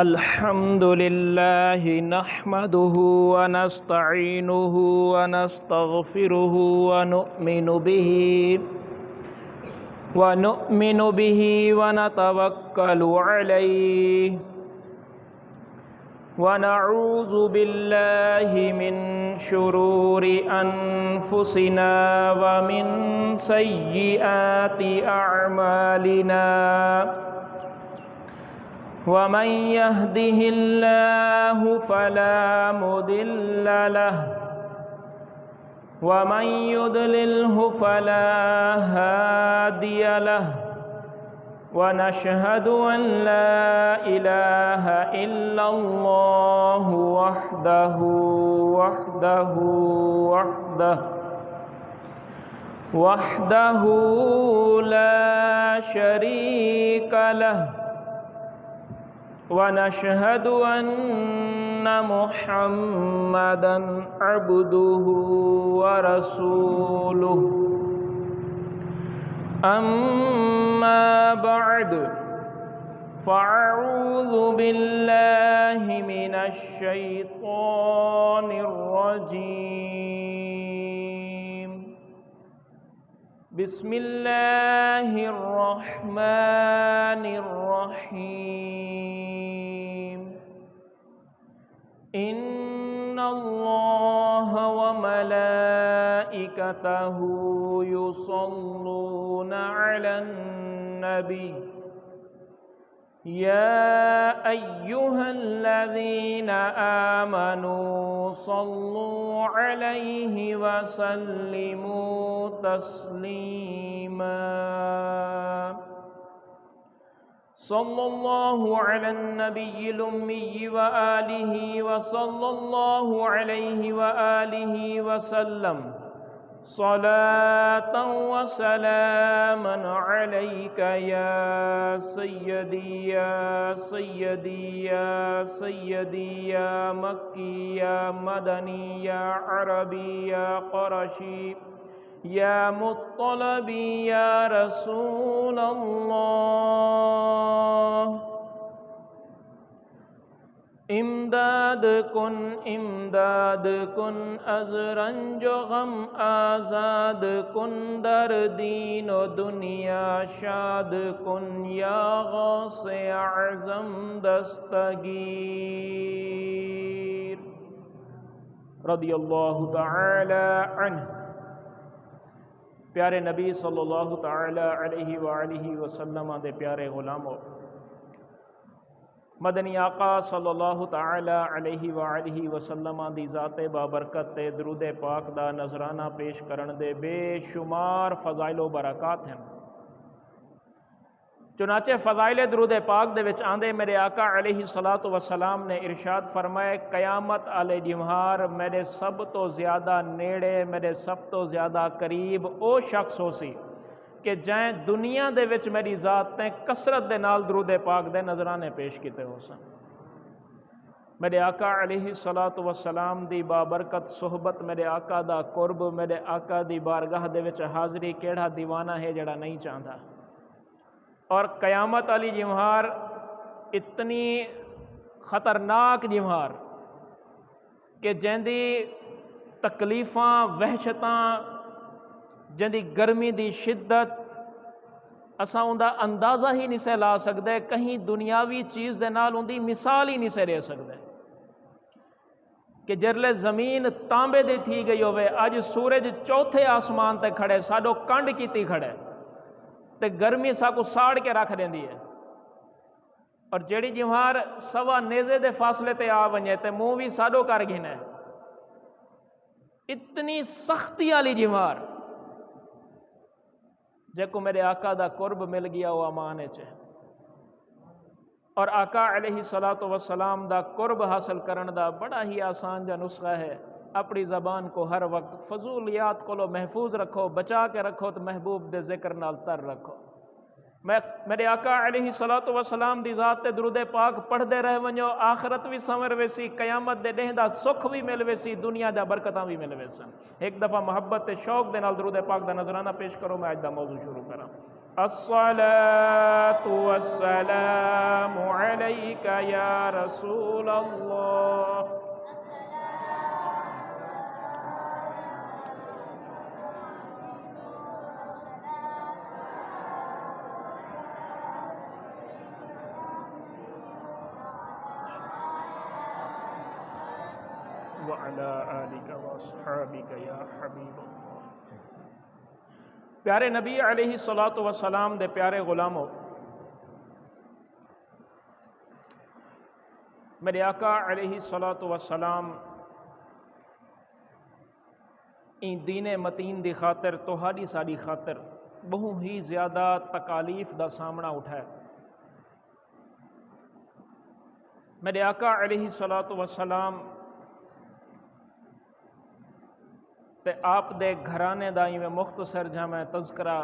الحمد لله نحمده ونستعينه ونستغفره ونؤمن به ونتوكل عليه ونعوذ بالله من شرور أنفسنا ومن سيئات أعمالنا ومن يهده الله فلا مضل له ومن يضلله فلا هادي له ونشهد أن لا إله إلا الله وحده لا شريك له ونشهد أن محمدًا عبده ورسوله أما بعد فأعوذ بالله من الشيطان الرجيم بسم الله الرحمن الرحيم إن الله وملائكته يصلون على النبي يا أيها الذين آمنوا صلوا عليه وسلموا تسليما صلى الله على النبي الأمي وآله وصلى الله عليه وآله وسلم صلاة وسلاما عليك يا سيدي يا سيدي يا سيدي يا مكي يا مدني يا عربي يا قرشي يا مطلبي يا رسول الله امداد کن از رنج و غم آزاد کن در دین و دنیا شاد کن یا غوث اعظم دستگیر رضی اللہ تعالی عنہ۔ پیارے نبی صلی اللہ تعالی علیہ وآلہ وسلم دے پیارے غلاموں، مدنی آقا صلی اللہ تعالی علیہ وآلہ وسلم دی ذات بابرکت تے درود پاک دا نذرانہ پیش کرن دے بے شمار فضائل و برکات ہیں۔ چنانچہ فضائل درود پاک دے وچ آندے میرے آقا علیہ الصلاۃ والسلام نے ارشاد فرمائے، قیامت والے جمہار میرے سب تو زیادہ نیڑے، میرے سب تو زیادہ قریب او شخص ہو سی کہ جائیں دنیا دے وچ میری ذات تے کثرت دے نال درود پاک دے نذرانے پیش کیتے ہو سن۔ میرے آقا علیہ الصلاۃ والسلام دی بابرکت صحبت، میرے آقا دا قرب، میرے آقا دی بارگاہ دے وچ حاضری کیڑا دیوانہ ہے جڑا نہیں چاہتا۔ اور قیامت علی جمہار اتنی خطرناک جمہار کہ جیندی تکلیفاں وحشتاں، جیندی گرمی دی شدت اساں اندہ اندازہ ہی نہیں سے لا سکدے، کہیں دنیاوی چیز دے نال اندی مثال ہی نہیں سے رہ سکدے کہ جرلے زمین تانبے دی تھی گئی ہوئے، اج سورج چوتھے آسمان تے کھڑے، ساڈو کنڈ کیتی کھڑے تے گرمی سا کو ساڑ کے رکھ دیندی ہے، اور جیڑی جمہار سوا نیزے دے فاصلے تے آ ونجے تے منہ بھی ساڈو کر گھنے، اتنی سختی والی جمہار جے کو میرے آقا دا قرب مل گیا وہ امان ہے۔ اور آقا علیہ الصلاۃ والسلام دا قرب حاصل کرن دا بڑا ہی آسان جا نسخہ ہے، اپنی زبان کو ہر وقت فضولیات کو محفوظ رکھو، بچا کے رکھو، تو محبوب دے ذکر نال تر رکھو۔ میرے آقا علیہ الصلوۃ والسلام دی ذات تے درود پاک پڑھ دے رہ ونجو، آخرت بھی سنور ویسی، قیامت دے ڈہ دا سکھ بھی مل ویسی، دنیا دا برکتاں بھی مل ویسن۔ ایک دفعہ محبت تے شوق دے نال درود پاک دا نذرانہ پیش کرو، میں اج دا موضوع شروع کراں۔ الصلاۃ والسلام علی علیک یا رسول اللہ۔ وعلی آلک واصحابک یا حبیب اللہ۔ پیارے نبی علیہ الصلوۃ والسلام دے پیارے غلاموں، میرے آقا علیہ الصلوۃ والسلام این دین متین دی خاطر تہاڈی ساڈی خاطر بہت ہی زیادہ تکالیف دا سامنا اٹھایا۔ میرے آقا علیہ الصلوۃ والسلام تے آپ دے گھرانے دا میں مختصر جہاں میں تذکرہ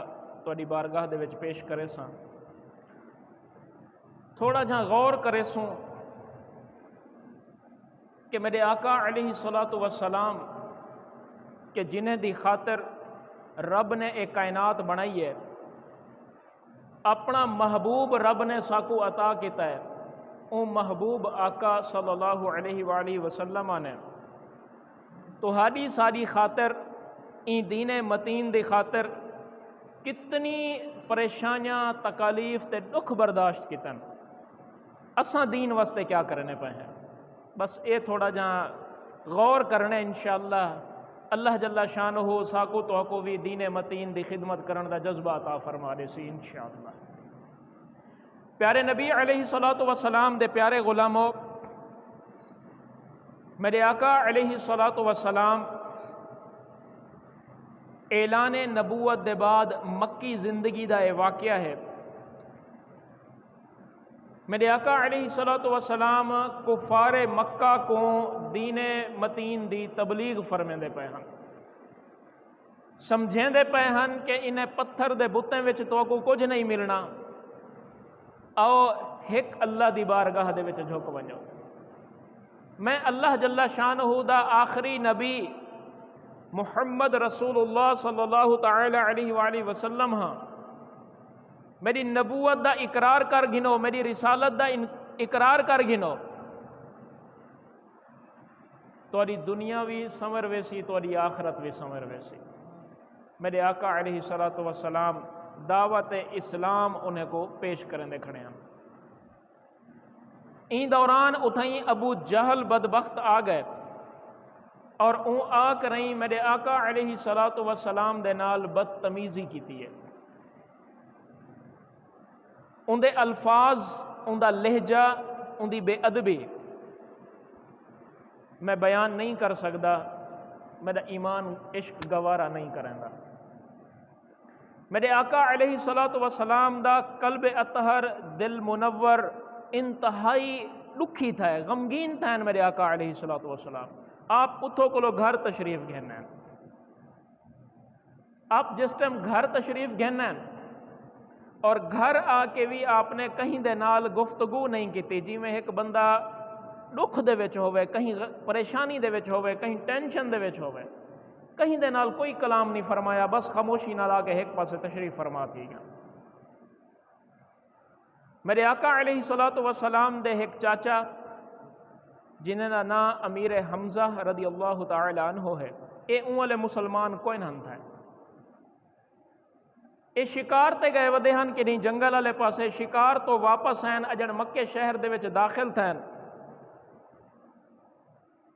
تواڈی بارگاہ دے وچ پیش کرے ساں، تھوڑا جہاں غور کرے سوں کہ میرے آقا علیہ الصلوۃ والسلام کہ جنہیں دی خاطر رب نے ایک کائنات بنائی ہے، اپنا محبوب رب نے ساکو عطا کیتا ہے، او محبوب آقا صلی اللہ علیہ وآلہ وسلم نے تہاڈی ساری خاطر این دین متین دی خاطر کتنی پریشانیاں تکالیف تے دکھ برداشت کیتن، اساں دین واسطے کیا کرنے پے ہیں۔ بس اے تھوڑا جہاں غور کرنے انشاءاللہ اللہ جل شانہ ساکو تو کو بھی دین متین دی خدمت کرن دا جذبہ عطا فرما دے سی انشاءاللہ۔ پیارے نبی علیہ الصلوۃ والسلام دے پیارے غلاموں، میرے آقا علیہ الصلوۃ والسلام اعلان نبوت دے بعد مکی زندگی دا یہ واقعہ ہے۔ میرے آقا علیہ الصلوۃ والسلام کفار مکہ کو دین متین دی تبلیغ فرمیندے پے ہن، سمجھیندے پے ہن کہ انہیں پتھر دے بتیں وچ تو کو کچھ نہیں ملنا، آؤ ایک اللہ دی بارگاہ دے وچ جھک ونجو، میں اللہ جل شانہ دا آخری نبی محمد رسول اللہ صلی اللہ تعالی علیہ وآلہ وسلم ہاں، میری نبوت دا اقرار کر گھنو، میری رسالت دا اقرار کر گھنو، توری دنیا بھی سمر ویسی توری آخرت بھی سمر ویسی۔ میرے آقا علیہ الصلوۃ والسلام دعوت اسلام انہیں کو پیش کرنے کھڑے ہیں۔ این دوران اتھائیں ابو جہل بدبخت آ گئے اور اون آ کریں میرے آقا علیہ الصلوۃ والسلام دے نال بدتمیزی کیتی ہے، ان دے الفاظ، ان دا لہجہ، ان دی بے ادبی میں بیان نہیں کر سکتا، میرا ایمان عشق گوارا نہیں کریں گا۔ میرے آقا علیہ الصلوۃ والسلام دا قلب اطہر، دل منور انتہائی دکھی تھا، غمگین تھا میرے آقا علیہ الصلوۃ والسلام۔ آپ اتھو کو لو گھر تشریف گھننے ہیں، آپ جس ٹائم گھر تشریف گھننے ہیں اور گھر آ کے بھی آپ نے کہیں دے نال گفتگو نہیں کیتی، جی میں ایک بندہ دکھ دے وچ ہوئے، کہیں پریشانی دے وچ ہوئے، کہیں ٹینشن دے وچ ہوئے، کہیں دے نال کوئی کلام نہیں فرمایا، بس خاموشی نال آ کے ایک پاسے تشریف فرما تھی گیا۔ میرے آقا علیہ الصلوۃ والسلام دے ایک چاچا جنہیں دا نام امیر حمزہ رضی اللہ تعالی عنہ ہے، اے اول مسلمان کوئی نہ تھا، اے شکار تے گئے ودے ہن کہ نہیں جنگل والے پاسے، شکار تو واپس ہیں اجن مکے شہر دے وچ داخل تھے،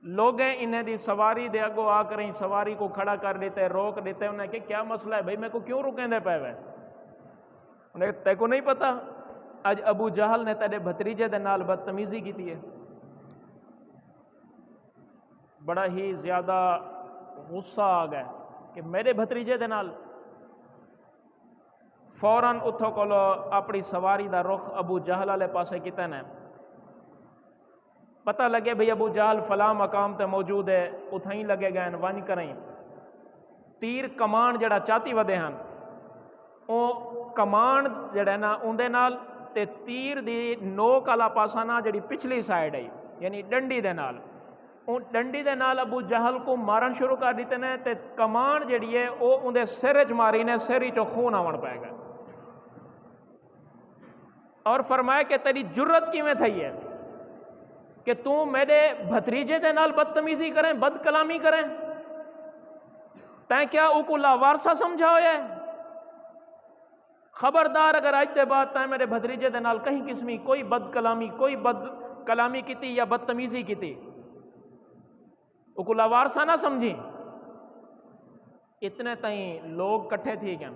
لوگیں انہیں دی سواری دے اگو آ کر سواری کو کھڑا کر دیتے، روک دیتے، انہیں کہ کیا مسئلہ ہے بھائی، میں کو کیوں رکیں دے پے ہوئے؟ انہیں کہ تے کو نہیں پتا اج ابو جہل نے تیرے بھتریجے دے نال بدتمیزی کی تھی ہے۔ بڑا ہی زیادہ غصہ آ گیا کہ میرے بھتریجے دے نال، فوراً اتھو کولو اپنی سواری دا رخ ابو جہل والے پاسے کیتے نے، پتہ لگے بھئی ابو جہل فلاں مقام تے موجود ہے، اتھائیں لگے گئے ون کریں، تیر کمان جڑا چاتی ودے ہن، او کمان جڑا نا اندے نال تے تیر دی نوک والا پاسا نا جڑی پچھلی سائیڈ ہے یعنی ڈنڈی دے نال، ان ڈنڈی دے نال ابو جہل کو مارن شروع کر دیتے نے، تے کمان جڑی ہے او اندے سر وچ ماری نے، سر وچوں خون آون پے گا۔ اور فرمایا کہ تیری جرت کیویں تھئی ہے کہ تو میرے بھتریجے دے نال بدتمیزی کریں، بد کلامی کریں، تیں کیا او کو لاوارسا سمجھا ہویا ہے؟ خبردار اگر اج دے بعد تیں میرے بھتریجے دے نال کہیں قسمی کوئی بد کلامی کیتی یا بدتمیزی کیتی، او کو لاوارسا نہ سمجھی۔ اتنے تائیں لوگ کٹھے تھی گئے،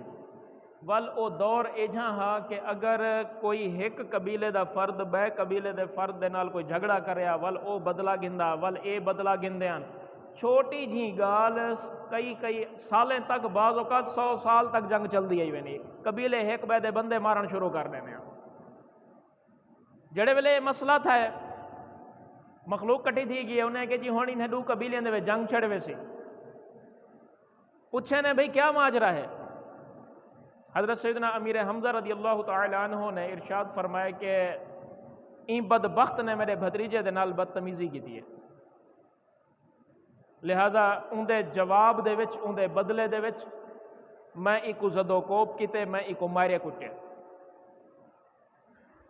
ول او دور ایجھا ہا کہ اگر کوئی ایک قبیلے دا فرد بے قبیلے دے فرد دے نال کوئی جھگڑا کریا ول او بدلہ گھندا، ول اے بدلہ گھندیاں، چھوٹی جی گال کئی سالیں تک، بعض اوقات 100 سال تک جنگ چل دی آئی نہیں، قبیلے ایک بے دے بندے مارن شروع کر دینے ہیں۔ جڑے ویلے مسئلہ تھا ہے، مخلوق کٹھی تھی گئی انہیں کہ جی ہونی انہیں دو قبیلے دے جنگ چھڑ ویسی، پوچھے نے بھئی کیا ماجرا ہے؟ حضرت سیدنا امیر حمزہ رضی اللہ تعالی عنہ نے ارشاد فرمائے کہ این بدبخت نے میرے بھتریجے دے نال بدتمیزی کی ہے، لہذا اندے جواب دے وچ، اندے بدلے دے وچ میں ایک زدو کوپ کیتے، میں ایک مارے کٹے۔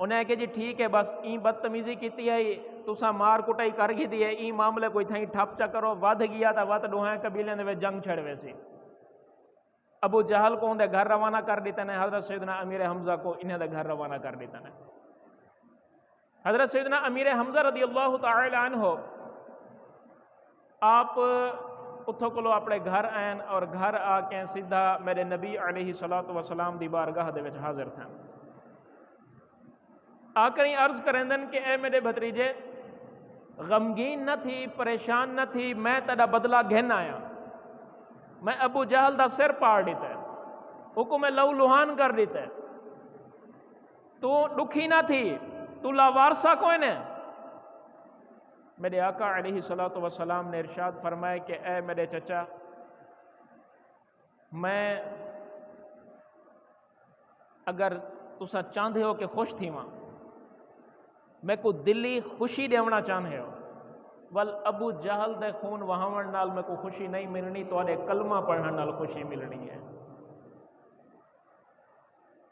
انہیں کہ جی ٹھیک ہے بس این بدتمیزی کیتی ہے، تسا مار کٹائی کر گی دی ہے، این معاملے کوئی تھیں ٹھپ چا کرو، ودھ گیا تا وت ڈوہیں قبیلے دے وچ جنگ چھڑ ویسی۔ ابو جہل کو اندے گھر روانہ کر دیتے ہیں، حضرت سیدنا امیر حمزہ کو انہیں دے گھر روانہ کر دیتے ہیں۔ حضرت سیدنا امیر حمزہ رضی اللہ تعالی عنہ آپ اتھو کلو اپنے گھر آئین اور گھر آ کے سیدھا میرے نبی علیہ السلام دی بارگاہ دے وچ حاضر تھا۔ آ کر عرض کریں دن کہ اے میرے بھتریجے، غمگین نہ تھی، پریشان نہ تھی، میں تیرا بدلہ گھن آیا، میں ابو جہل دا سر پاڑ دیتا ہے، حکم لہو لہان کر دیتا ہے، تو دکھی نہ تھی، تو لاوارسا کوئی نے؟ میرے آقا علیہ السلام نے ارشاد فرمائے کہ اے میرے چچا، میں اگر تسا چاندھے ہو کہ خوش تھی ماں، میں کو دلی خوشی دیونا چاندھے ہو، ول ابو جہل دے خون وہاون نال میں کو خوشی نہیں ملنی، تو آدھے کلمہ پڑھنے نال خوشی ملنی ہے۔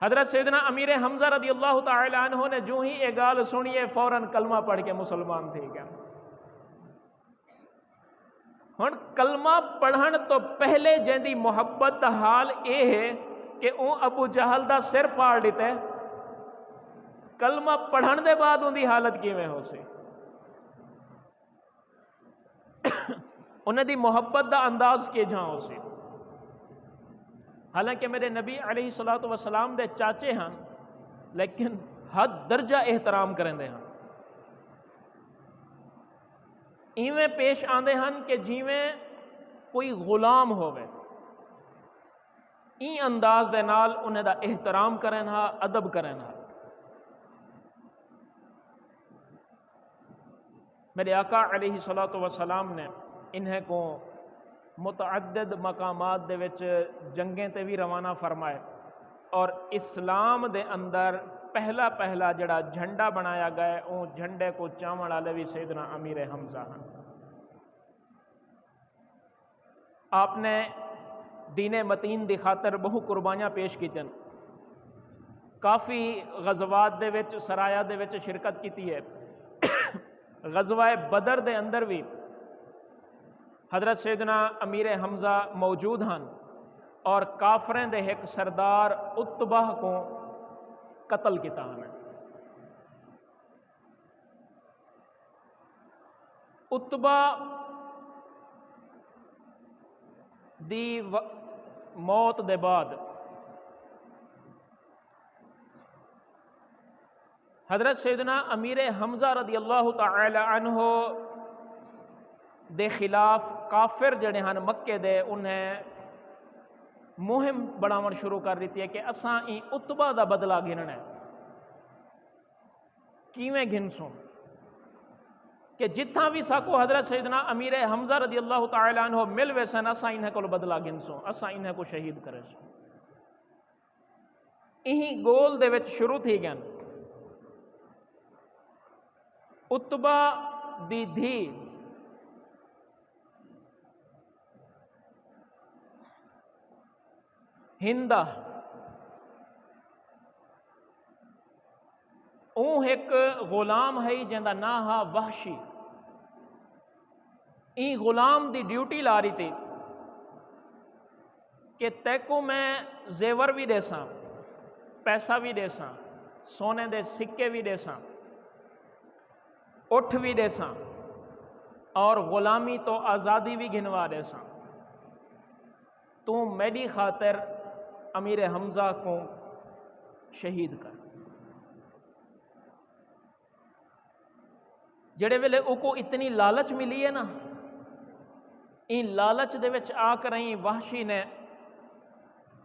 حضرت سیدنا امیر حمزہ رضی اللہ تعالی عنہ نے جو ہی ایک گال سنیے فوراً کلمہ پڑھ کے مسلمان تھے گئے۔ ہن کلمہ پڑھن تو پہلے جیندی محبت دا حال اے ہے کہ اون ابو جہل دا سر پاڑ دیتے ہیں، کلمہ پڑھن دے بعد ان دی حالت کیویں ہو سی، انہیں دی محبت دا انداز کے جہاں ہو سی۔ حالانکہ میرے نبی علیہ السلام دے چاچے ہیں لیکن حد درجہ احترام کریں دے ہیں، ایویں پیش آندے ہیں کہ جیویں کوئی غلام ہوئے، این انداز دے نال انہیں دا احترام کریں ہاں، ادب کریں ہاں۔ میرے آقا علیہ السلام نے انہیں کو متعدد مقامات دے وچ جنگیں تے بھی روانہ فرمائے، اور اسلام دے اندر پہلا جڑا جھنڈا بنایا گیا اون جھنڈے کو چاون والے بھی سیدنا امیر حمزہ ہیں۔ آپ نے دین متین دی خاطر بہو قربانیاں پیش کیتیں، کافی غزوات دے وچ سرایا دے وچ شرکت کیتی ہے۔ غزوہ بدر دے اندر بھی حضرت سیدنا امیر حمزہ موجود ہیں اور کافریں دے ایک سردار اتبہ کو قتل کیتا ہے۔ اتبہ دی موت دے بعد حضرت سیدنا امیر حمزہ رضی اللہ تعالی عنہ دے خلاف کافر جڑے ہیں مکے دے انہیں مہم بڑھاون شروع کر دیتی ہے کہ اساں ای اتبہ دا بدلہ گھننا ہے۔ کیویں گھنسوں کہ جتھاں بھی ساکو حضرت سیدنا امیر حمزہ رضی اللہ تعالی عنہ مل ویسن اساں انہیں کو بدلہ گھنسوں، اساں انہیں کو شہید کرے سوں۔ یہی گول دے وچ شروع تھی گئن۔ اتبہ دی دھی ہندہ اون ایک غلام ہے جندا نا ہا وحشی. این غلام دی ڈیوٹی لا رہی تھی کہ تیکو میں زیور بھی دے ساں، پیسہ بھی دے ساں، سونے دے سکے بھی دے ساں، اٹھ بھی دے ساں، اور غلامی تو آزادی بھی گھنوا دے ساں. تو میری خاطر امیر حمزہ کو شہید کر. جڑے ویلے او کو اتنی لالچ ملی ہے نا، این لالچ دے وچ آ کر وحشی نے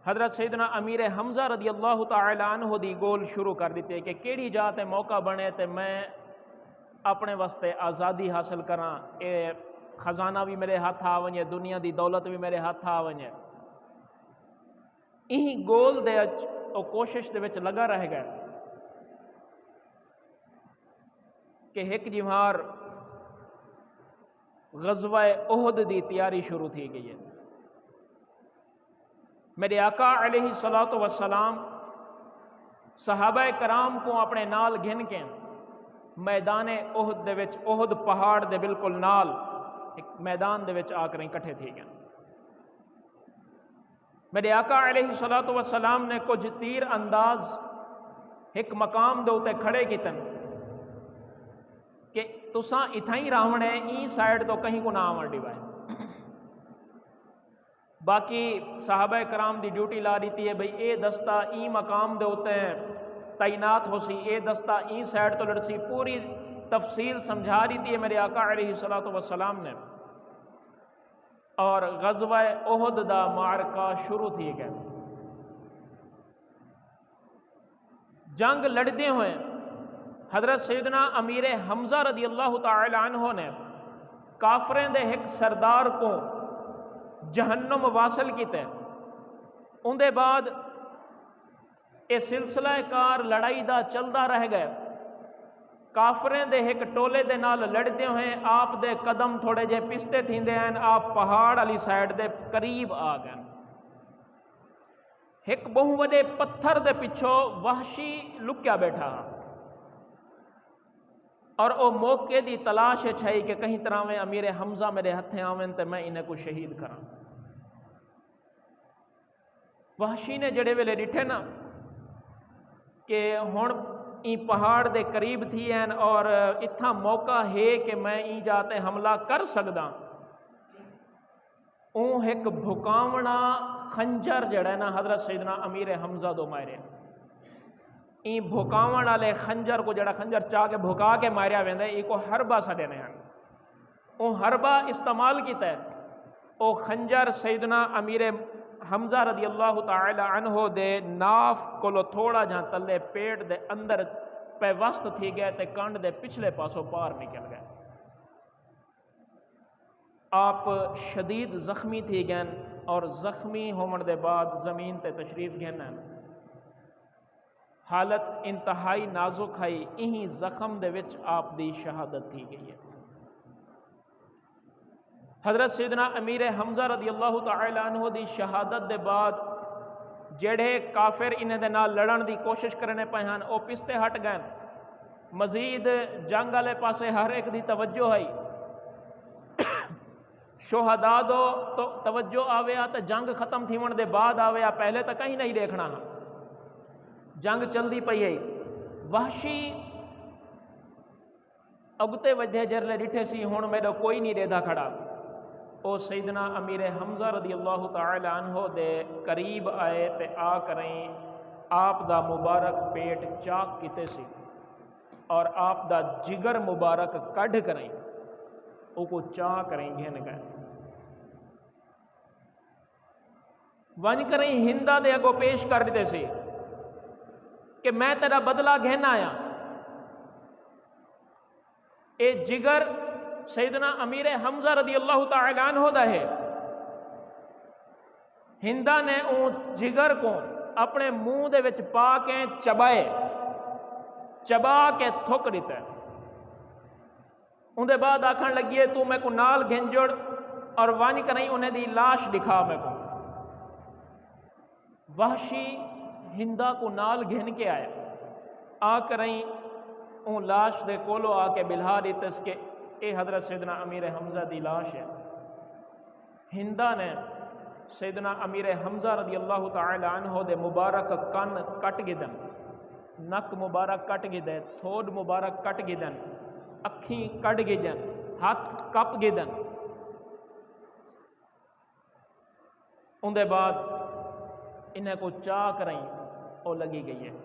حضرت سیدنا امیر حمزہ رضی اللہ تعالی عنہ دی گول شروع کر دیتے کہ کیڑی جات موقع بنے تے میں اپنے واسطے آزادی حاصل کراں، اے خزانہ بھی میرے ہاتھ آ ونجے، دنیا دی دولت بھی میرے ہاتھ آ ونجے. یہی گول دے او کوشش دے وچ لگا رہ گئے کہ ایک جمہار غزوہ احد دی تیاری شروع تھی گئی ہے. میرے آقا علیہ الصلوۃ والسلام صحابہ کرام کو اپنے نال گھن کے میدان احد دے وچ، احد پہاڑ دے بالکل نال ایک میدان دے وچ آ کر اکٹھے تھی گئے. میرے آقا علیہ الصلوۃ والسلام نے کچھ تیر انداز ایک مقام دے اتے کھڑے کیتن کہ تساں اتھاں ہی راونے این سائیڈ تو کہیں کو نہ آون ڈیوائے. باقی صحابہ کرام دی ڈیوٹی لا دیتی ہے بھئی اے دستہ این مقام دے اتے تعینات ہو سی، اے دستہ این سائیڈ تو لڑسی، پوری تفصیل سمجھا دیتی ہے میرے آقا علیہ الصلوۃ والسلام نے. اور غزوہ احد دا معرکہ شروع تھی گئے. جنگ لڑتے ہوئے حضرت سیدنا امیر حمزہ رضی اللہ تعالی عنہ نے کافریں دے ایک سردار کو جہنم واصل کیتے. ان دے بعد یہ سلسلہ کار لڑائی دا چلدا رہ گئے. کافریں دے ایک ٹولے دے نال لڑتے ہوئے آپ دے قدم تھوڑے جے پستے تھیندے ہیں، آپ پہاڑ علی سائیڈ دے قریب آ گئے. ایک بہو وڈے پتھر دے پچھو وحشی لکیا بیٹھا اور او موقع دی تلاش چھائی کہ کہیں طرح میں امیر حمزہ میرے ہتھیں آویں تے میں انہیں کو شہید کراں. وحشی نے جڑے ویلے ڈٹھے نا کہ ہن این پہاڑ دے قریب تھی ہیں اور اتھا موقع ہے کہ میں این جاتے حملہ کر سکدا، اون ایک بھکاونا خنجر جڑا ہے نا حضرت سیدنا امیر حمزہ دو مارے. این بھکاون والے خنجر کو جڑا خنجر چاہ کے بھکا کے ماریا ویندا ہے، ای کو حربہ سڈے نے ہیں. او حربہ استعمال کیتا ہے. او خنجر سیدنا امیر حمزہ رضی اللہ تعالی عنہ دے ناف کولو تھوڑا جہاں تلے پیٹ دے اندر پہ وسط تھی گئے تے کنڈ دے پچھلے پاسوں پار نکل گئے. آپ شدید زخمی تھی گئے اور زخمی ہومن دے بعد زمین تے تشریف گھن. حالت انتہائی نازک ہے. یہی زخم دے وچ آپ دی شہادت تھی گئی ہے. حضرت سیدنا امیر حمزہ رضی اللہ تعالی عنہ دی شہادت دے بعد جڑے کافر انہیں دے نال لڑن دی کوشش کرنے پہ ہیں او پستے ہٹ گئے. مزید جنگ والے پاسے ہر ایک دی توجہ ہے. شہداء دو تو توجہ آویا تو جنگ ختم تھی ون دے بعد آویا، پہلے تو کہیں نہیں دیکھنا ہاں. جنگ چلدی پئی ہے. وحشی اگتے وجہ جرلے ڈٹھے سی ہن میرا کوئی نہیں ریدھا کھڑا. او سیدنا امیر حمزہ رضی اللہ تعالی عنہ دے قریب آئے تے آ کریں آپ دا مبارک پیٹ چاک کیتے سی اور آپ دا جگر مبارک کڈھ کریں او کو چاہ کریں گھن گئے. ون کریں ہندا دے اگو پیش کر دیتے سی کہ میں تیرا بدلہ گھن آیا. اے جگر سیدنا امیر حمزہ رضی اللہ تعالی عنہ دا ہے. ہندا نے اون جگر کو اپنے منہ دے وچ پا کے چبا کے تھک دیتا ہے. ان دے بعد آکھن لگیے تو میں کو نال گھن جڑ اور وانی کریں انہیں دی لاش دکھا میں کو. وحشی ہندا کو نال گھن کے آیا. آ کریں اون لاش دے کولو آ کے بلہا دیتس کہ اے حضرت سیدنا امیر حمزہ دی لاش ہے۔ ہندہ نے سیدنا امیر حمزہ رضی اللہ تعالی عنہ دے مبارک کن کٹ گدن، نک مبارک کٹ گدے، تھوڑ مبارک کٹ گدن، اکھیں کٹ گدن، ہاتھ کپ گدن۔ ان دے بعد انہیں کو چاہ کریں اور لگی گئی ہے۔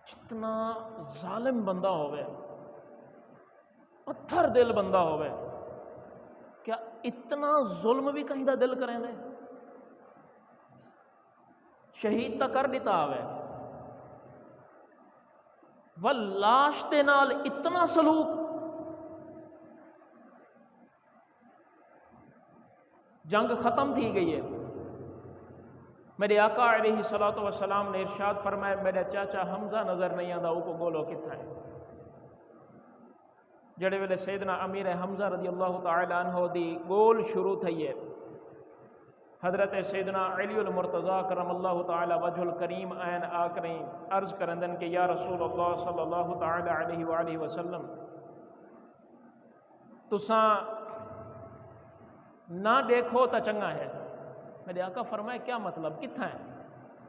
جتنا ظالم بندہ ہوئے، پتھر دل بندہ ہوئے، کیا اتنا ظلم بھی کہیں دا دل کریں دے؟ شہید تا کر دیتا ہوئے، واللاش دے نال اتنا سلوک۔ جنگ ختم تھی گئی ہے، میرے آقا علیہ الصلوۃ والسلام نے ارشاد فرمایا میرے چاچا حمزہ نظر نہیں آتا، وہ کو گولو کتھا ہے۔ جڑے ویلے سیدنا امیر حمزہ رضی اللہ تعالی عنہ دی گول شروع تھی ہے، حضرت سیدنا علی المرتضی کرم اللہ تعالی وجہ الکریم آئین آکریں عرض کرندن کہ یا رسول اللہ صلی اللہ تعالی علیہ وآلہ وسلم، تساں نہ دیکھو تا چنگا ہے۔ میرے آقا فرمائے کیا مطلب، کتھا ہے؟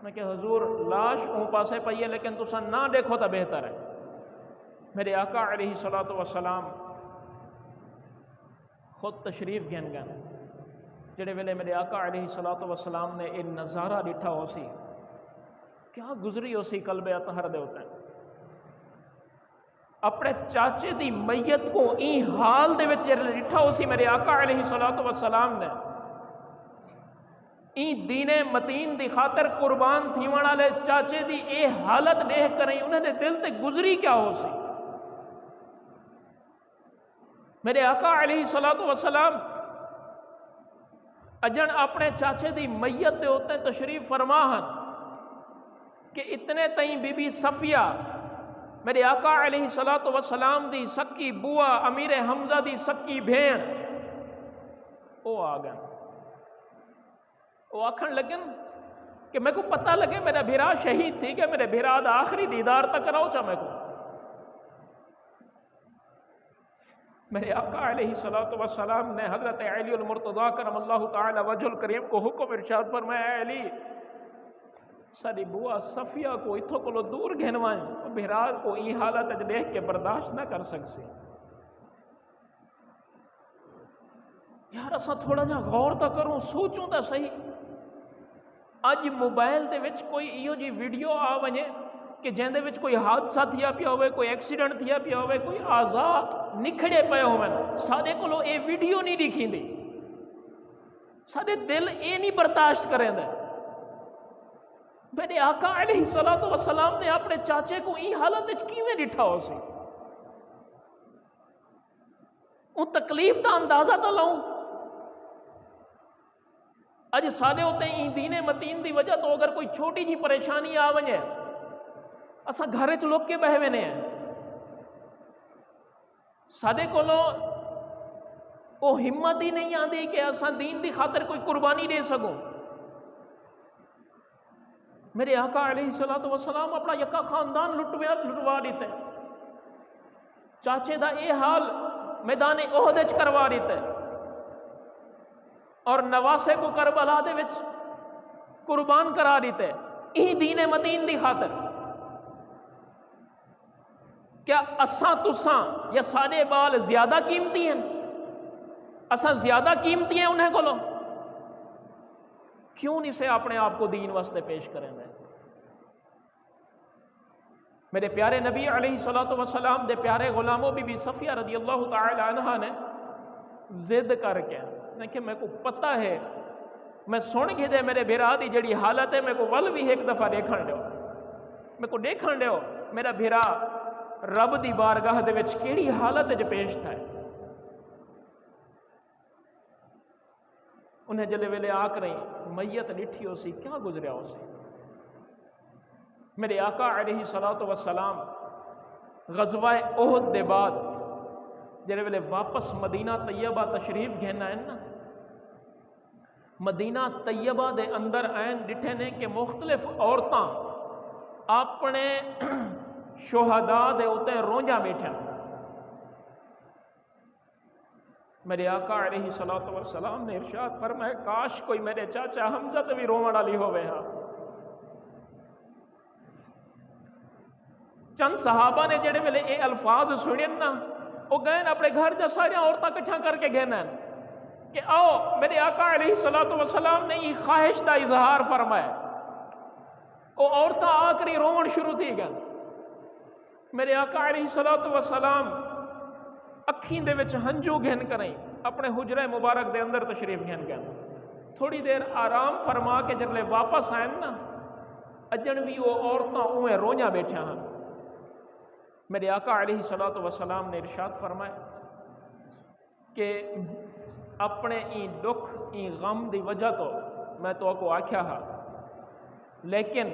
میں کہ حضور لاش اون پاسے پئی ہے لیکن تساں نہ دیکھو تا بہتر ہے۔ میرے آقا علیہ الصلوۃ والسلام خود تشریف گھن گئے، جڑے ویلے میرے آقا علیہ الصلوۃ والسلام نے ایک نظارہ ڈٹھا ہو سی، کیا گزری ہو سی قلب اطہر دے ہوتے ہیں۔ اپنے چاچے دی میت کو این حال دے وچ جڑے ڈٹھا ہو سی میرے آقا علیہ الصلوۃ والسلام نے، این دین متین دی خاطر قربان تھیون والے چاچے دی اے حالت دیکھ کریں انہیں دے دل تے گزری کیا ہو سی۔ میرے آقا علیہ الصلوۃ والسلام اجن اپنے چاچے دی میت دے ہوتے تشریف فرماہن کہ اتنے تئیں بی بی صفیہ میرے آقا علیہ الصلوۃ والسلام دی سکی بوا امیر حمزہ دی سکی بھین او آ گئے، وہ آکھن لگن کہ میں کو پتہ لگے میرا بھیرا شہید تھی کہ میرے بھیرا دا آخری دیدار تک کراؤ چاہ میں کو۔ میرے آقا علیہ الصلوۃ والسلام نے حضرت علی المرتضی کرم اللہ تعالی وجہ الکریم کو حکم ارشاد فرمایا اے علی ساری بوا صفیہ کو اتھو کو دور گھنوائیں، بھیرا کو ای حالت دیکھ کے برداشت نہ کر سکسی۔ یار اسا تھوڑا جا غور تا کروں، سوچوں تا صحیح، اج موبائل دے وچ کوئی ایو جی ویڈیو آ ونجے کہ جہاں دے وچ کوئی حادثہ تھیا پیا ہوئے، کوئی ایکسیڈنٹ تھیا پیا ہوئے، کوئی اعضاء نکھڑے پے ہوئے، سارے کو اے ویڈیو نہیں دکھی دی، سارے دل اے نہیں برداشت کریں دے۔ میرے آقا علیہ الصلوۃ والسلام نے اپنے چاچے کو ای حالت وچ کیویں ڈٹھا ہو سی؟ ان تکلیف دا اندازہ تو لاؤں۔ اج سارے ہوتے ہیں دین متین دی وجہ تو اگر کوئی چھوٹی جی پریشانی آ ونجے اسا گھر چ لوگ کے بہ وینے ہیں، سارے کولو وہ ہمت ہی نہیں آتی کہ اسا دین دی خاطر کوئی قربانی دے سکوں۔ میرے آقا علیہ الصلوۃ والسلام اپنا یکا خاندان لٹوا دیتے، چاچے دا اے حال میدان احد وچ کروا دیتے اور نواسے کو کربلا دے وچ قربان کرا دیتے ای دین متین دی خاطر۔ کیا اساں تساں یا سارے بال زیادہ قیمتی ہیں؟ اساں زیادہ قیمتی ہیں انہیں کولو؟ کیوں نہیں سے اپنے آپ کو دین واسطے پیش کریں گے؟ میرے پیارے نبی علیہ الصلوۃ والسلام دے پیارے غلاموں بی بی صفیہ رضی اللہ تعالی عنہ نے ضد کر کے کہ میں کو پتہ ہے میں سن کے دے میرے بھیرا دی جڑی حالت ہے میں کو ول بھی ایک دفعہ دیکھن دیو، میں کو دیکھن دیو میرا بھیرا رب دی بارگاہ دے وچ کیڑی حالت وچ پیش تھا۔ انہیں جلے ویلے آ کریں میت ڈٹھی ہو سی، کیا گزریا ہو سی؟ میرے آقا علیہ الصلوۃ والسلام غزوہ احد دے بعد جلے ویلے واپس مدینہ طیبہ تشریف گھنا ہے نا، مدینہ طیبہ دے اندر این ڈٹھے نے کہ مختلف عورتاں اپنے شہداء دے اتے رونجا بیٹھے. میرے آقا علیہ الصلوۃ والسلام نے ارشاد فرمایا کاش کوئی میرے چاچا حمزہ تے بھی روون والی ہوے ہاں. چند صحابہ نے جڑے ویلے اے الفاظ سنے نا وہ گئے اپنے گھر جا سارے عورتاں کٹھا کر کے گئے کہ آؤ میرے آقا علیہ الصلوۃ والسلام نے یہ خواہش دا اظہار فرمایا. وہ عورتاں آکری روون شروع تھی گئے. میرے آقا علیہ الصلوۃ والسلام اکھیں دے وچ ہنجو گھن کریں اپنے حجرہ مبارک دے اندر تشریف گھن گئے. تھوڑی دیر آرام فرما کے جب واپس آئیں نا اجن بھی وہ عورتاں اوہیں رویاں بیٹھے ہیں. میرے آقا علیہ الصلوۃ والسلام نے ارشاد فرمایا کہ اپنے این دکھ این غم دی وجہ تو میں تو کو آکھیا ہا لیکن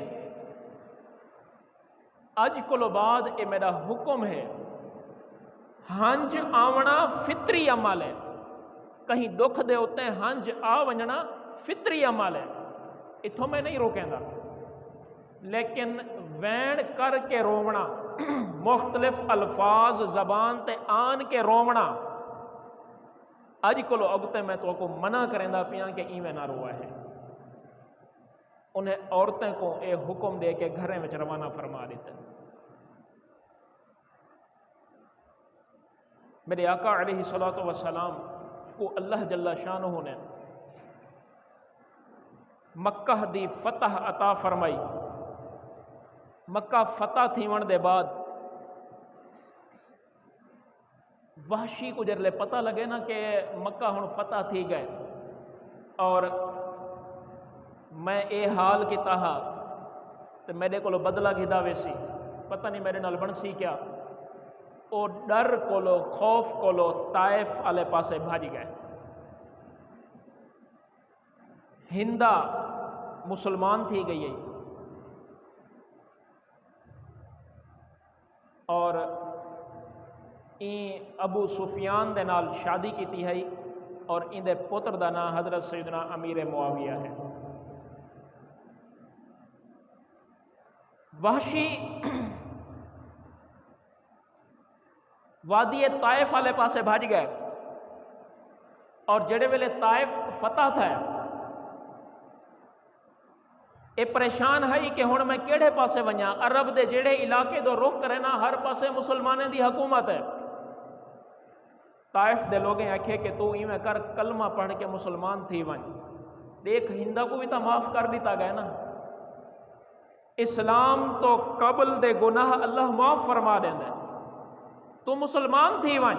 اج کو بعد اے میرا حکم ہے ہنج آونا فطری عمل ہے. کہیں دکھ دے ہوتے ہیں ہنج آ ونجنا فطری عمل ہے. اتھوں میں نہیں روکیں گا لیکن وین کر کے روونا مختلف الفاظ زبان تے آن کے روونا اج کو اگتے میں تو کو منع کریں دا پیاں کہ ایویں نہ روا ہے. انہیں عورتیں کو اے حکم دے کے گھریں میں روانہ فرما دیتے. میرے آقا علیہ الصلوۃ والسلام کو اللہ جل شانہ نے مکہ دی فتح عطا فرمائی. مکہ فتح تھیون دے بعد وحشی کو جرلے پتہ لگے نا کہ مکہ ہن فتح تھی گئے اور میں اے حال کیتا ہا تو میرے کو بدلہ گھدا ویسی پتہ نہیں میرے نال بنسی کیا. او ڈر کولو خوف کولو طائف والے پاسے بھاج گئے. ہندا مسلمان تھی گئی ہے اور این ابو سفیان دے نال شادی کیتی ہے اور ان دے پتر دا نام حضرت سیدنا امیر معاویہ ہے. وحشی وادی طائف والے پاسے بھاج گئے اور جڑے ویلے طائف فتح تھا اے پریشان ہے کہ ہن میں کیڑے پاسے ونجا. عرب دے جڑے علاقے دو رخ کرے نا ہر پاسے مسلمانوں دی حکومت ہے. طائف دے لوگیں آکھے کہ تو ایویں کر کلمہ پڑھ کے مسلمان تھی ون. دیکھ ہندا کو بھی تو معاف کر دیتا گیا نا. اسلام تو قبل دے گناہ اللہ معاف فرما دیندا. تو مسلمان تھی ون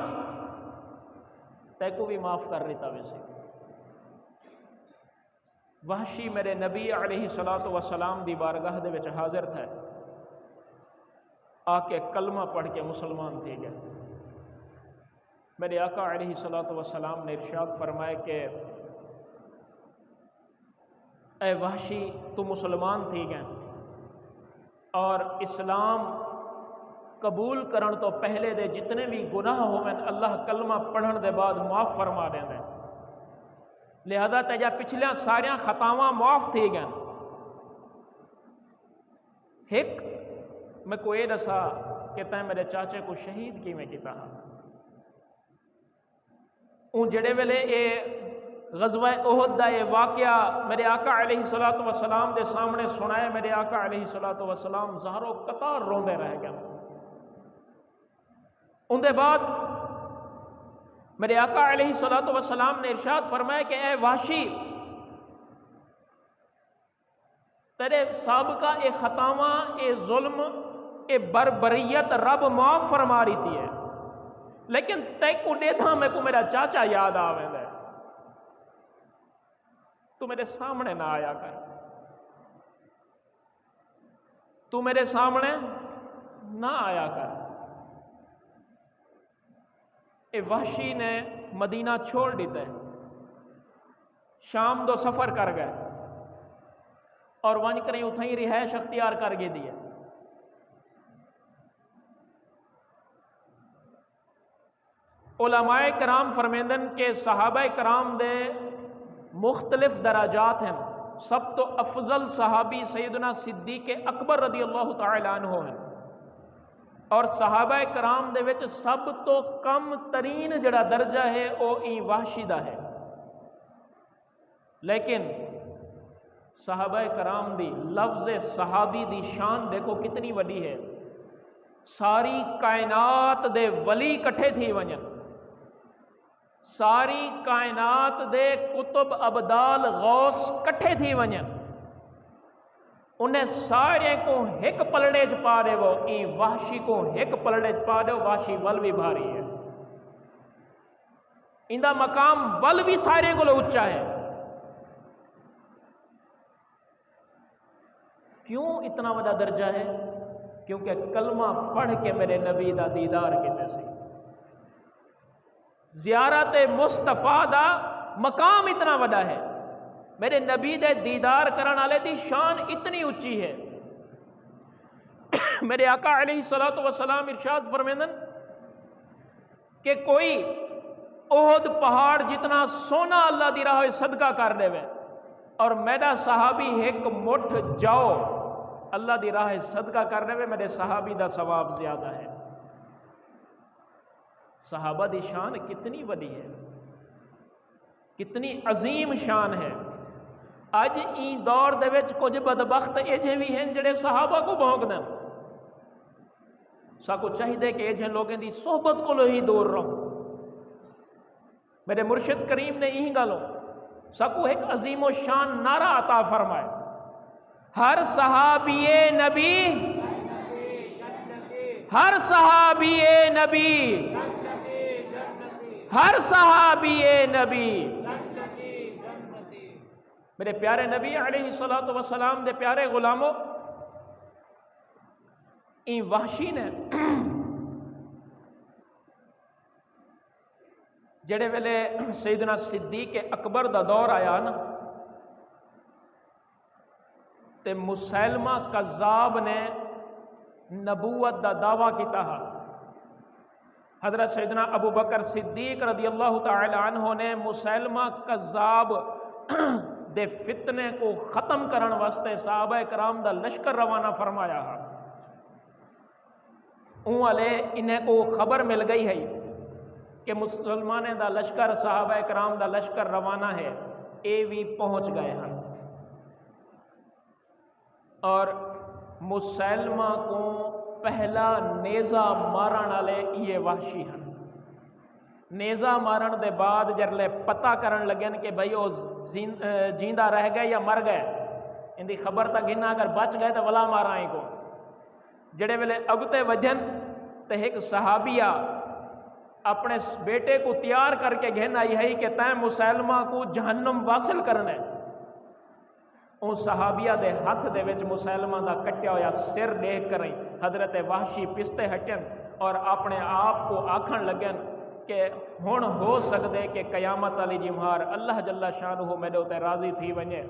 تے کو بھی معاف کر دیتا ویسے. وحشی میرے نبی علیہ الصلوۃ والسلام دی بارگاہ دے وچ حاضر تھا آ کے کلمہ پڑھ کے مسلمان تھی گئے. میرے آقا علیہ الصلوۃ والسلام نے ارشاد فرمایا کہ اے وحشی تو مسلمان تھی گئے اور اسلام قبول کرن تو پہلے دے جتنے بھی گناہ ہوئے اللہ کلمہ پڑھن دے بعد معاف فرما دیں. لہذا تجا پچھلیاں ساریاں خطاواں معاف تھی گئے. ایک میں کو یہ دسا کہ تیں میرے چاچے کو شہید کی میں کیتا ہاں. ان جڑے ویلے اے غزوہ احد دا یہ واقعہ میرے آقا علیہ الصلوۃ والسلام دے سامنے سنائے. میرے آقا علیہ الصلوۃ والسلام زہرو قطار روندے رہ گئے. ان دے بعد میرے آقا علیہ الصلوۃ والسلام نے ارشاد فرمایا کہ اے وحشی تیرے سابقہ اے خطاواں اے ظلم اے بربریت رب معاف فرما رہی تھی ہے لیکن تے کو دیتا میں کو میرا چاچا یاد آوے دے. تو میرے سامنے نہ آیا کر. تو میرے سامنے نہ آیا کر. اے وحشی نے مدینہ چھوڑ دیتے شام دو سفر کر گئے اور ون کریں اتھائی رہائش اختیار کر گئے دیے. علماء کرام فرمیندن کہ صحابہ کرام دے مختلف دراجات ہیں. سب تو افضل صحابی سیدنا صدیق اکبر رضی اللہ تعالی عنہ ہیں، اور صحابہ کرام دے وچ سب تو کم ترین جڑا درجہ ہے وہ وحشی دا ہے. لیکن صحابہ کرام دی لفظ صحابی دی شان دیکھو کتنی وڈی ہے. ساری کائنات دے ولی کٹھے تھی ونجن، ساری کائنات دے کتب ابدال غوث کٹھے تھی ونجن، انہیں سارے کو ایک پلڑے چ پا دے وہ وحشی کو ایک پلڑے چ پا دے. وحشی ول بھی بھاری ہے، اندہ مقام ول بھی سارے کو اونچا ہے. کیوں اتنا بڑا درجہ ہے؟ کیونکہ کلمہ پڑھ کے میرے نبی دا دیدار کیتے سی. زیارت مصطفیٰ دا مقام اتنا بڑا ہے، میرے نبی دے دیدار کرن والے دی شان اتنی اونچی ہے. میرے آقا علیہ الصلوۃ والسلام ارشاد فرمیندن کہ کوئی احد پہاڑ جتنا سونا اللہ دی راہ صدقہ کر دے وے اور میرا صحابی ایک مٹھ جاؤ اللہ دی راہ صدقہ کر دے وے، میرے صحابی دا ثواب زیادہ ہے. صحابہ دی شان کتنی بڑی ہے، کتنی عظیم شان ہے. اج این دور دے وچ کچھ بدبخت ایجے بھی ہیں جڑے صحابہ کو بھونک دیں. ساکو چاہیے کہ ایجے لوگوں دی صحبت کو ہی دور رہو. میرے مرشد کریم نے یہی گالوں ساکو ایک عظیم و شان نعرہ عطا فرمائے، ہر صحابی نبی، ہر صحابی نبی، ہر صحابی نبی. میرے پیارے نبی علیہ الصلوۃ والسلام دے پیارے غلاموں، این وحشی نے جڑے ویلے سیدنا صدیق اکبر دا دور آیا نا تے مسیلمہ کذاب نے نبوت دا دعویٰ کیتا ہے. حضرت سیدنا ابو بکر صدیق رضی اللہ تعالی عنہ نے مسیلمہ کذاب دے فتنے کو ختم کرن واسطے صحابہ کرام دا لشکر روانہ فرمایا ہے. اون والے انہیں کو خبر مل گئی ہے کہ مسلمانوں دا لشکر، صحابہ کرام دا لشکر روانہ ہے، اے بھی پہنچ گئے ہیں. اور مسلمہ کو پہلا نیزہ مارن والے یہ وحشی ہیں. نیزہ مارن دے بعد جرلے پتہ کرن لگن کہ بھئی وہ جیندہ رہ گئے یا مر گئے، ان دی خبر تا گھنا اگر بچ گئے تو ولا مارا ہی کو. جڑے ویلے اگتے وجن تے ایک صحابیہ اپنے بیٹے کو تیار کر کے گھن آئی ہے کہ تیں مسلمہ کو جہنم واصل کرنے. ان صحابیہ دے ہاتھ دے وچ مسلمہ دا کٹیا ہویا سر دیکھ کر حضرت وحشی پستے ہٹن اور اپنے آپ کو آکھن لگن کہ ہن ہو سکدے کہ قیامت والی جمہار اللہ جل شانہ میرے اوتے راضی تھی ونجے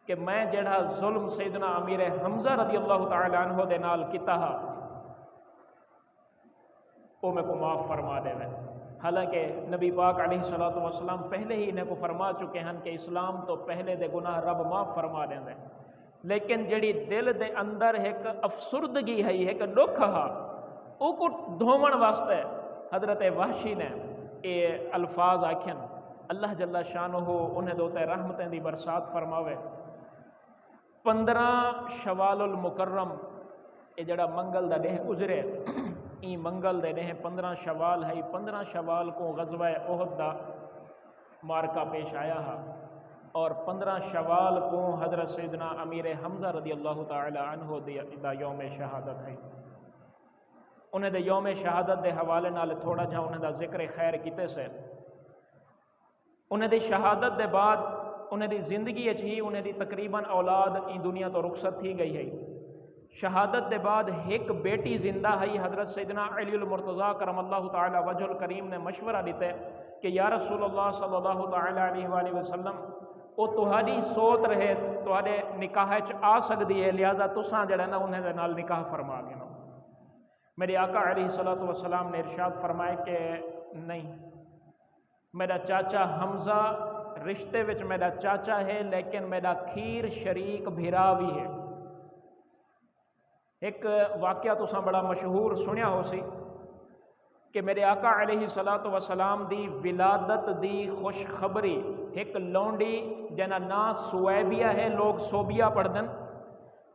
کہ میں جڑا ظلم سیدنا امیر حمزہ رضی اللہ تعالی عنہ دے نال کیتا ہا وہ میں کو معاف فرما دے وے. حالانکہ نبی پاک علیہ الصلوۃ والسلام پہلے ہی انہیں کو فرما چکے ہیں کہ اسلام تو پہلے دے گناہ رب معاف فرما دیں دے، لیکن جڑی دل دے اندر ایک افسردگی ہے، ایک دکھ ہا، او کو دھومن واسطے حضرت وحشی نے یہ الفاظ آکھن. اللہ جل شانہ انہیں دوتے رحمتیں دی برسات فرماوے. 15 شوال المکرم یہ جڑا منگل دا ڈے گزرے، این منگل دے ڈے 15 شوال ہے. 15 شوال کو غزوہ احد دا مارکہ پیش آیا ہے اور 15 شوال کو حضرت سیدنا امیر حمزہ رضی اللہ تعالی عنہ دا یوم شہادت ہے. انہیں دے یوم شہادت دے حوالے نال تھوڑا جہاں انہیں دا ذکر خیر کیتے سے. انہیں دی شہادت دے بعد انہیں دی زندگی ہی انہیں دی تقریباً اولاد ان دنیا تو رخصت تھی گئی ہے. شہادت دے بعد ایک بیٹی زندہ ہے. حضرت سیدنا علی المرتضیٰ کرم اللہ تعالی وجہ الکریم نے مشورہ دیتے کہ یا رسول اللہ صلی اللہ تعالی علیہ وآلہ وسلم وہ تہاڈی سوت رہے تہاڈے نکاح چ آ سکتی ہے، لہذا تساں جڑا نا انہیں دے نال نکاح فرما دینا. میرے آقا علیہ الصلوۃ والسلام نے ارشاد فرمائے کہ نہیں، میرا چاچا حمزہ رشتے وچ میرا چاچا ہے لیکن میرا کھیر شریک بھرا بھی ہے۔ ایک واقعہ تساں بڑا مشہور سنیا ہو سی کہ میرے آقا علیہ الصلوۃ والسلام دی ولادت دی خوشخبری ایک لونڈی جنا نا سویبیہ ہے، لوگ صوبیہ پڑھ دن،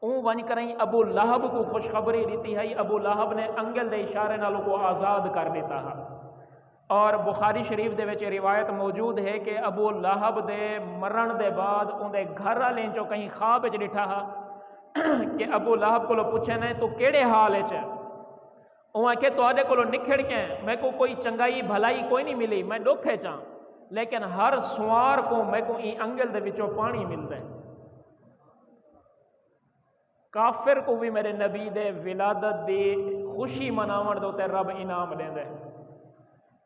اون ون کریں ابو لہب کو خوشخبری دیتی ہے۔ ابو لہب نے انگل دے اشارے نالوں کو آزاد کر دیتا ہے، اور بخاری شریف دے وچ روایت موجود ہے کہ ابو لہب دے مرن دے بعد ان دے گھر والے جو کہیں خواب وچ ڈٹھا کہ ابو لہب کو پوچھے نے تو کیڑے حال وچ ہے، وہ آکھے تواڈے کولو نکھڑ کے میں کو کوئی چنگائی بھلائی کوئی نہیں ملی، میں ڈوکھے چاں، لیکن ہر سوار کو میں کو این انگل دے وچوں پانی ملتا ہے۔ کافر کو بھی میرے نبی دے ولادت دی خوشی مناون دے تے رب انعام دیندا ہے۔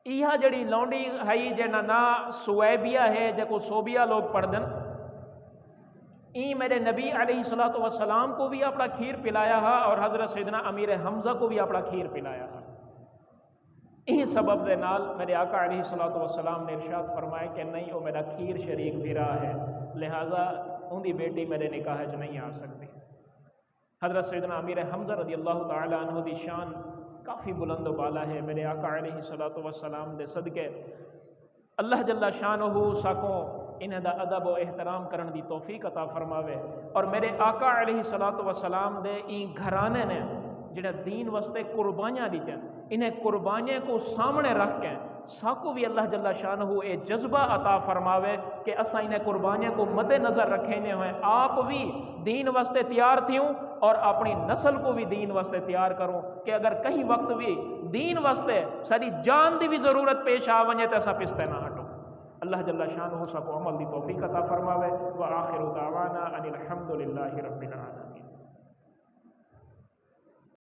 یہ جڑی لونڈی ہے جنا نا سویبیہ ہے جے کو صوبیہ لوگ پڑھ دن، این میرے نبی علیہ الصلوۃ والسلام کو بھی اپنا کھیر پلایا ہے اور حضرت سیدنا امیر حمزہ کو بھی اپنا کھیر پلایا ہے۔ این سبب دے نال میرے آقا علیہ الصلوۃ والسلام نے ارشاد فرمایا کہ نہیں وہ میرا کھیر شریک بھی رہا ہے، لہٰذا ان دی بیٹی میرے نکاح چ نہیں آ سکتی۔ حضرت سیدنا امیر حمزہ رضی اللہ تعالی عنہ دی شان کافی بلند و بالا ہے۔ میرے آقا علیہ الصلوۃ والسلام دے صدقے اللہ جل شانہ ساکوں انہیں دا ادب و احترام کرن دی توفیق عطا فرماوے، اور میرے آقا علیہ الصلوۃ والسلام دے این گھرانے نے جڑا دین واسطے قربانیاں دیتے ہیں، انہیں قربانیاں کو سامنے رکھ کے ساکو بھی اللہ جل شانہ اے جذبہ عطا فرماوے کہ اساں انہیں قربانیاں کو مد نظر رکھنے ہوئے آپ بھی دین واسطے تیار تھیوں اور اپنی نسل کو بھی دین واسطے تیار کروں کہ اگر کہیں وقت بھی دین واسطے ساری جان دی بھی ضرورت پیش آ ونجے تے اساں پستے نہ ہٹو۔ اللہ جل شانہ سب کو عمل دی توفیق عطا فرماوے۔ وآخر دعوانا ان الحمد للہ رب العالمین۔